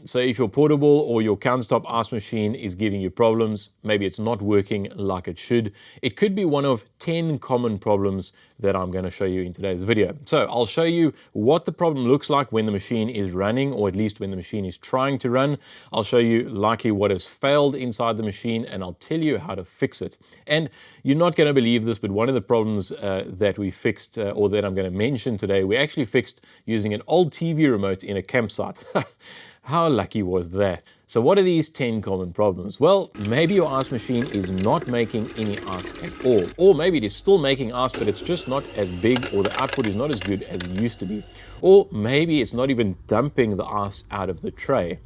So if your portable or your countertop ice machine is giving you problems, maybe it's not working like it should, it could be one of 10 common problems that I'm going to show you in today's video. So I'll show you what the problem looks like when the machine is running, or at least when the machine is trying to run. I'll show you likely what has failed inside the machine, and I'll tell you how to fix it. And you're not going to believe this, but one of the problems that we fixed, or that I'm going to mention today, we actually fixed using an old TV remote in a campsite. How lucky was that? So what are these 10 common problems? Well, maybe your ice machine is not making any ice at all. Or maybe it is still making ice, but it's just not as big, or the output is not as good as it used to be. Or maybe it's not even dumping the ice out of the tray.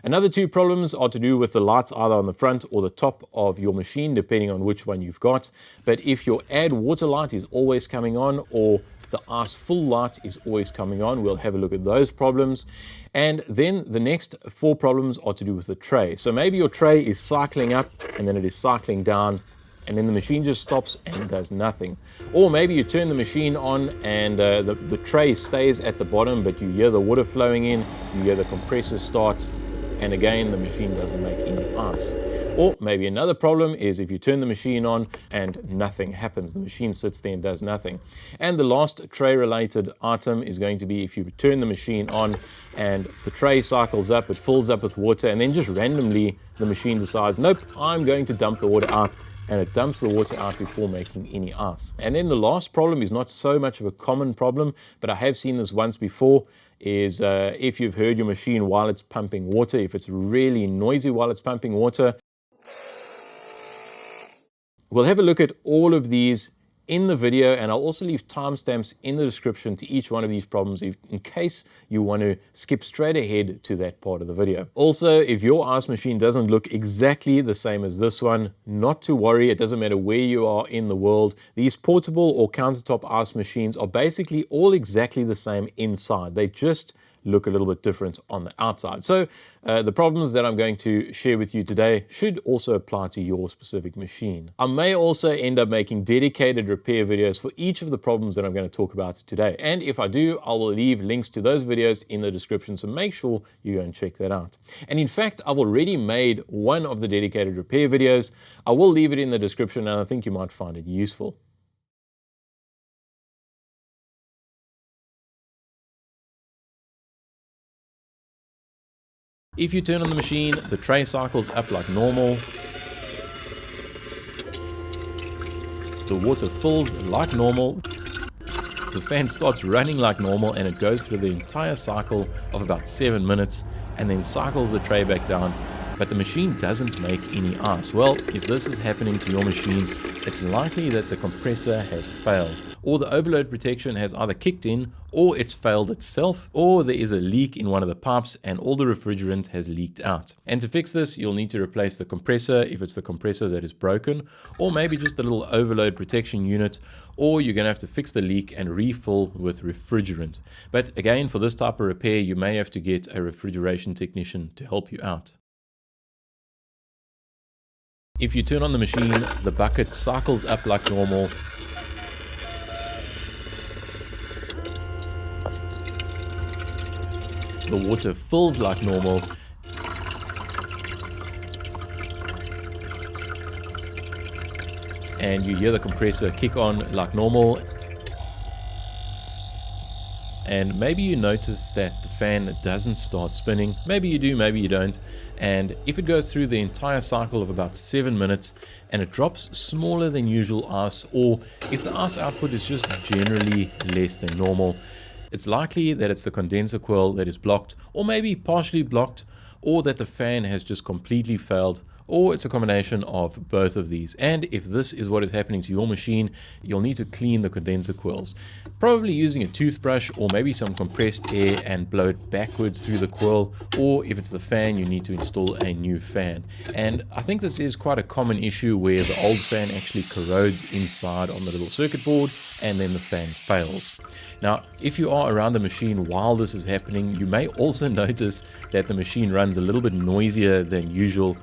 Another 2 problems are to do with the lights either on the front or the top of your machine, depending on which one you've got. But if your add water light is always coming on, or the ice full light is always coming on, we'll have a look at those problems. And then the next 4 problems are to do with the tray. So maybe your tray is cycling up and then it is cycling down, and then the machine just stops and does nothing. Or maybe you turn the machine on and the tray stays at the bottom, but you hear the water flowing in, you hear the compressor start, and again the machine doesn't make any ice. Or maybe another problem is if you turn the machine on and nothing happens, the machine sits there and does nothing. And the last tray related item is going to be if you turn the machine on and the tray cycles up, it fills up with water, and then just randomly the machine decides, nope, I'm going to dump the water out, and it dumps the water out before making any ice. And then the last problem is not so much of a common problem, but I have seen this once before, is if you've heard your machine while it's pumping water, if it's really noisy while it's pumping water. We'll have a look at all of these in the video, and I'll also leave timestamps in the description to each one of these problems in case you want to skip straight ahead to that part of the video. Also, if your ice machine doesn't look exactly the same as this one, not to worry, it doesn't matter where you are in the world. These portable or countertop ice machines are basically all exactly the same inside. They just look a little bit different on the outside. So the problems that I'm going to share with you today should also apply to your specific machine. I may also end up making dedicated repair videos for each of the problems that I'm going to talk about today. And if I do, I will leave links to those videos in the description, so make sure you go and check that out. And in fact, I've already made one of the dedicated repair videos. I will leave it in the description, and I think you might find it useful. If you turn on the machine, the tray cycles up like normal. The water fills like normal. The fan starts running like normal, and it goes through the entire cycle of about 7 minutes and then cycles the tray back down. But the machine doesn't make any ice. Well, if this is happening to your machine, it's likely that the compressor has failed, or the overload protection has either kicked in, or it's failed itself, or there is a leak in one of the pipes and all the refrigerant has leaked out. And to fix this, you'll need to replace the compressor if it's the compressor that is broken, or maybe just a little overload protection unit, or you're going to have to fix the leak and refill with refrigerant. But again, for this type of repair, you may have to get a refrigeration technician to help you out. If you turn on the machine, the bucket cycles up like normal. The water fills like normal. And you hear the compressor kick on like normal. And maybe you notice that the fan doesn't start spinning. Maybe you do, maybe you don't. And if it goes through the entire cycle of about 7 minutes and it drops smaller than usual ice, or if the ice output is just generally less than normal, it's likely that it's the condenser coil that is blocked, or maybe partially blocked, or that the fan has just completely failed, or it's a combination of both of these. And if this is what is happening to your machine, you'll need to clean the condenser coils, probably using a toothbrush or maybe some compressed air, and blow it backwards through the coil. Or if it's the fan, you need to install a new fan. And I think this is quite a common issue where the old fan actually corrodes inside on the little circuit board and then the fan fails. Now, if you are around the machine while this is happening, you may also notice that the machine runs a little bit noisier than usual.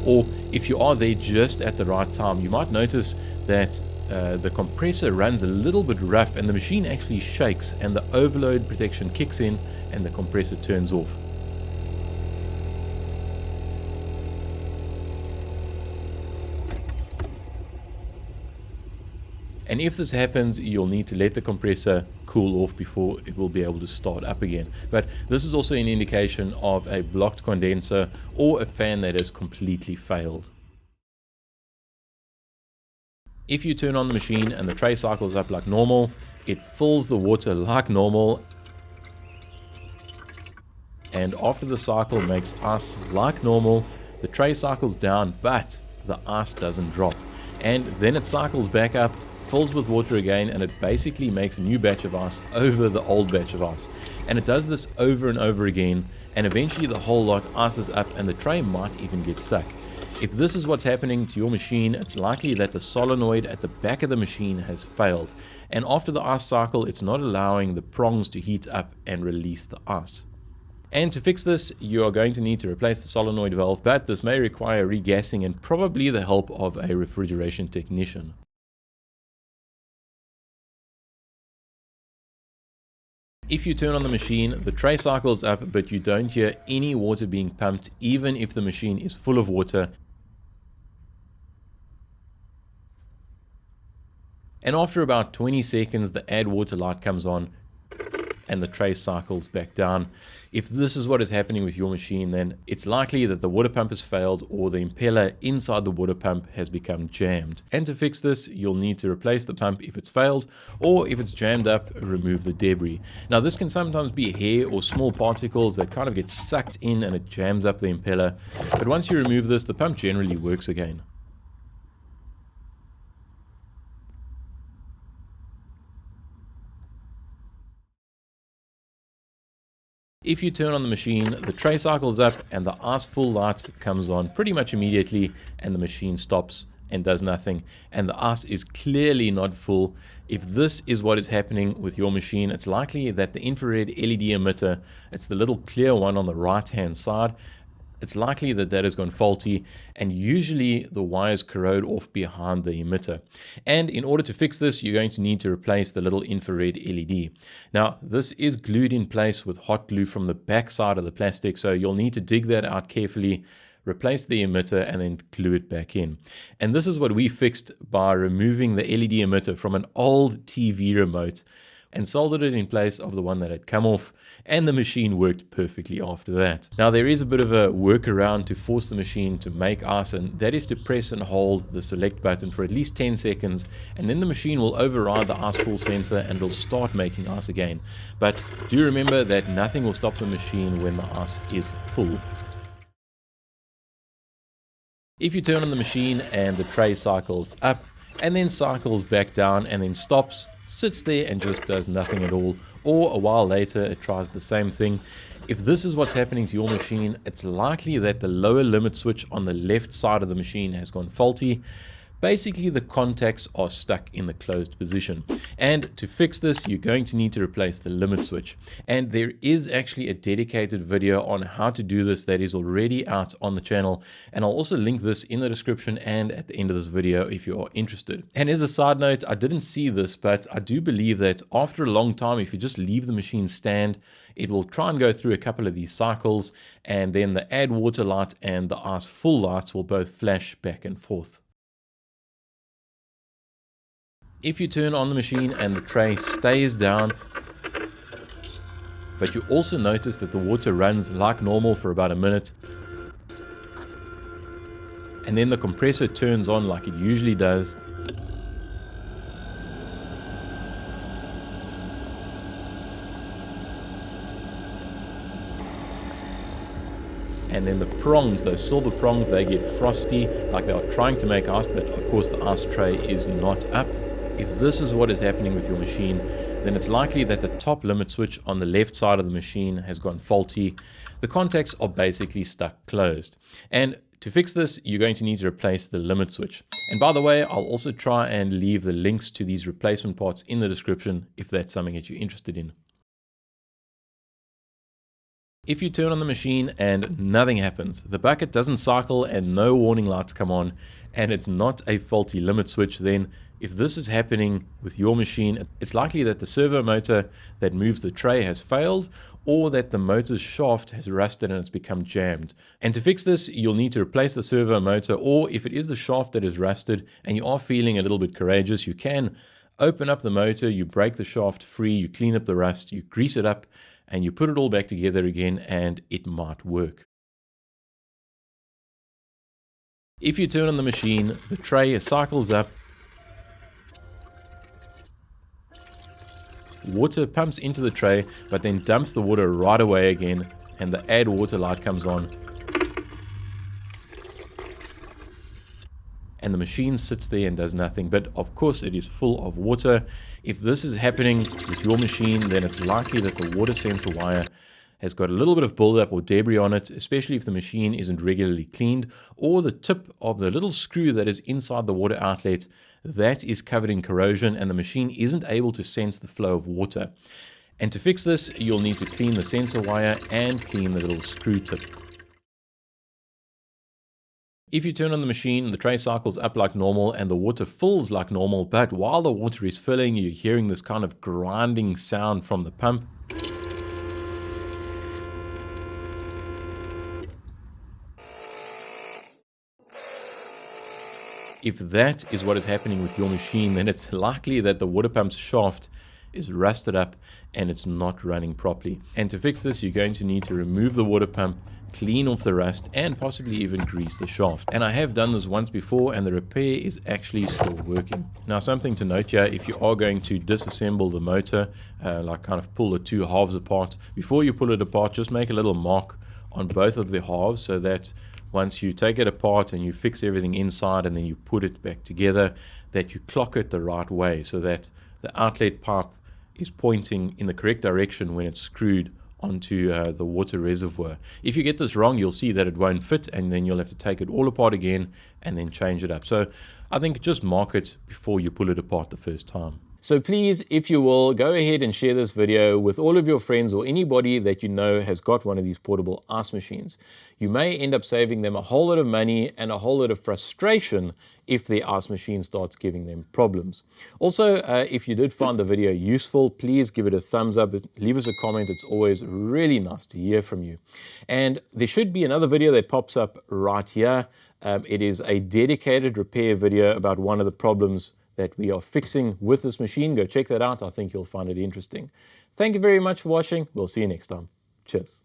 or if you are there just at the right time, you might notice that the compressor runs a little bit rough and the machine actually shakes and the overload protection kicks in and the compressor turns off. And if this happens, you'll need to let the compressor cool off before it will be able to start up again. But this is also an indication of a blocked condenser or a fan that has completely failed. If you turn on the machine and the tray cycles up like normal, it fills the water like normal. And after the cycle makes ice like normal, the tray cycles down, but the ice doesn't drop. And then it cycles back up, fills with water again, and it basically makes a new batch of ice over the old batch of ice. And it does this over and over again, and eventually the whole lot ices up and the tray might even get stuck. If this is what's happening to your machine, it's likely that the solenoid at the back of the machine has failed. And after the ice cycle, it's not allowing the prongs to heat up and release the ice. And to fix this, you are going to need to replace the solenoid valve, but this may require regassing and probably the help of a refrigeration technician. If you turn on the machine, the tray cycles up, but you don't hear any water being pumped, even if the machine is full of water. And after about 20 seconds, the add water light comes on and the tray cycles back down. If this is what is happening with your machine, then it's likely that the water pump has failed or the impeller inside the water pump has become jammed. And to fix this, you'll need to replace the pump if it's failed, or if it's jammed up, remove the debris. Now this can sometimes be hair or small particles that kind of get sucked in and it jams up the impeller. But once you remove this, the pump generally works again. If you turn on the machine, the tray cycles up and the ice full light comes on pretty much immediately, and the machine stops and does nothing, and the ice is clearly not full. If this is what is happening with your machine, it's likely that the infrared LED emitter, it's the little clear one on the right hand side, it's likely that that has gone faulty, and usually the wires corrode off behind the emitter. And in order to fix this, you're going to need to replace the little infrared LED. Now, this is glued in place with hot glue from the back side of the plastic, so you'll need to dig that out carefully, replace the emitter, and then glue it back in. And this is what we fixed by removing the LED emitter from an old TV remote and soldered it in place of the one that had come off, and the machine worked perfectly after that. Now there is a bit of a workaround to force the machine to make ice, and that is to press and hold the select button for at least 10 seconds, and then the machine will override the ice full sensor and it'll start making ice again. But do remember that nothing will stop the machine when the ice is full. If you turn on the machine and the tray cycles up and then cycles back down and then stops, sits there and just does nothing at all, or a while later it tries the same thing. If this is what's happening to your machine, it's likely that the lower limit switch on the left side of the machine has gone faulty. Basically, the contacts are stuck in the closed position. And to fix this, you're going to need to replace the limit switch. And there is actually a dedicated video on how to do this that is already out on the channel. And I'll also link this in the description and at the end of this video if you are interested. And as a side note, I didn't see this, but I do believe that after a long time, if you just leave the machine stand, it will try and go through a couple of these cycles, and then the add water light and the ice full lights will both flash back and forth. If you turn on the machine and the tray stays down, but you also notice that the water runs like normal for about a minute, and then the compressor turns on like it usually does, and then the prongs, those silver prongs, they get frosty like they are trying to make ice, but of course the ice tray is not up. If this is what is happening with your machine, then it's likely that the top limit switch on the left side of the machine has gone faulty. The contacts are basically stuck closed. And to fix this, you're going to need to replace the limit switch. And by the way, I'll also try and leave the links to these replacement parts in the description if that's something that you're interested in. If you turn on the machine and nothing happens, the bucket doesn't cycle and no warning lights come on, and it's not a faulty limit switch, then if this is happening with your machine, it's likely that the servo motor that moves the tray has failed, or that the motor's shaft has rusted and it's become jammed. And to fix this, you'll need to replace the servo motor, or if it is the shaft that is rusted and you are feeling a little bit courageous, you can open up the motor, you break the shaft free, you clean up the rust, you grease it up, and you put it all back together again, and it might work. If you turn on the machine, the tray cycles up, water pumps into the tray, but then dumps the water right away again, and the add water light comes on, and the machine sits there and does nothing. But of course it is full of water. If this is happening with your machine, then it's likely that the water sensor wire has got a little bit of buildup or debris on it, especially if the machine isn't regularly cleaned, or the tip of the little screw that is inside the water outlet, that is covered in corrosion and the machine isn't able to sense the flow of water. And to fix this, you'll need to clean the sensor wire and clean the little screw tip. If you turn on the machine, the tray cycles up like normal and the water fills like normal, but while the water is filling, you're hearing this kind of grinding sound from the pump. If that is what is happening with your machine, then it's likely that the water pump's shaft is rusted up and it's not running properly. And to fix this, you're going to need to remove the water pump, clean off the rust, and possibly even grease the shaft. And I have done this once before and the repair is actually still working. Now, something to note here, if you are going to disassemble the motor, like kind of pull the two halves apart, before you pull it apart, just make a little mark on both of the halves so that once you take it apart and you fix everything inside and then you put it back together, that you clock it the right way so that the outlet pipe is pointing in the correct direction when it's screwed onto the water reservoir. If you get this wrong, you'll see that it won't fit and then you'll have to take it all apart again and then change it up. So I think just mark it before you pull it apart the first time. So please, if you will, go ahead and share this video with all of your friends or anybody that you know has got one of these portable ice machines. You may end up saving them a whole lot of money and a whole lot of frustration if the ice machine starts giving them problems. Also, if you did find the video useful, please give it a thumbs up, leave us a comment. It's always really nice to hear from you. And there should be another video that pops up right here. It is a dedicated repair video about one of the problems that we are fixing with this machine. Go check that out. I think you'll find it interesting. Thank you very much for watching. We'll see you next time. Cheers.